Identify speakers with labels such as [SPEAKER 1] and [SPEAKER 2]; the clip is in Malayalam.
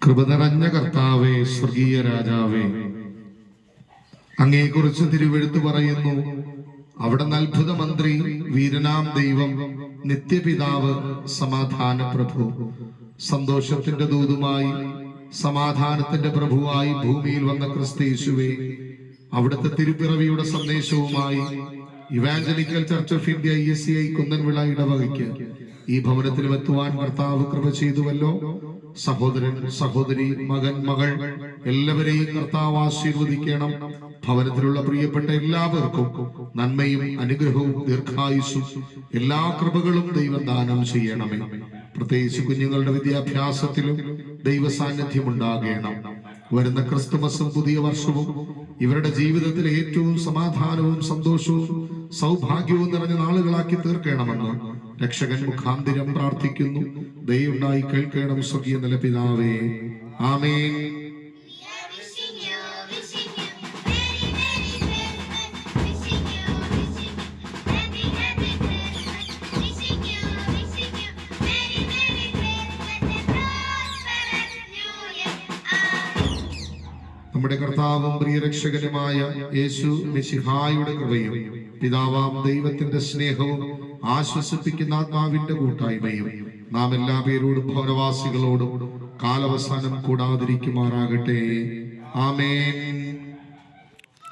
[SPEAKER 1] കൃപ നിറഞ്ഞ കർത്താവേ, സ്വർഗീയ രാജാവേ, അങ്ങയെക്കുറിച്ച് തിരുവെഴുത്ത് പറയുന്നു, അവിടുന്ന് അത്ഭുത മന്ത്രി, വീരനാം ദൈവം, നിത്യപിതാവ്, സമാധാന പ്രഭു, സന്തോഷത്തിന്റെ ദൂതുമായി സമാധാനത്തിന്റെ പ്രഭുവായി ഭൂമിയിൽ വന്ന ക്രിസ്തയേശുവേ, അവിടുത്തെ തിരുപ്പിറവിയുടെ സന്ദേശവുമായി evangelical church of India ESCI കുന്നൻവിള ഇടവകയ്ക്ക് ഈ ഭവനത്തിലും എത്തുവാൻ കർത്താവ് കൃപ ചെയ്തുവല്ലോ. സഹോദരൻ, സഹോദരി, മകൻ, മകൾ എല്ലാവരെയും കർത്താവ് ആശീർവദിക്കണം. ഭവനത്തിലുള്ള പ്രിയപ്പെട്ട എല്ലാവർക്കും നന്മയും അനുഗ്രഹവും ദീർഘായുസ്സും എല്ലാ കൃപകളും ദൈവം ദാനം ചെയ്യണമേ. പ്രത്യേകിച്ച് കുഞ്ഞുങ്ങളുടെ വിദ്യാഭ്യാസത്തിലും ദൈവ സാന്നിധ്യം ഉണ്ടാകണം. വരുന്ന ക്രിസ്തുമസും പുതിയ വർഷവും ഇവരുടെ ജീവിതത്തിൽ ഏറ്റവും സമാധാനവും സന്തോഷവും സൗഭാഗ്യവും നിറഞ്ഞ നാളുകളാക്കി തീർക്കണമെന്ന് രക്ഷകൻ മുഖാന്തിരം പ്രാർത്ഥിക്കുന്നു. ദയവുണ്ടായി കേൾക്കണം സ്വർഗീയ നല്ല പിതാവേ. ആമേൻ. നമ്മുടെ കർത്താവും പ്രിയരക്ഷകനുമായ യേശു മിശിഹായുടെ കൃപയും പിതാവാം ദൈവത്തിന്റെ സ്നേഹവും ആശ്വസിപ്പിക്കുന്ന ആത്മാവിന്റെ കൂട്ടായ്മയും നാം എല്ലാ പേരോടും ഭവനവാസികളോടും കാലവസാനം കൂടാതിരിക്കുമാറാകട്ടെ. ആമേൻ.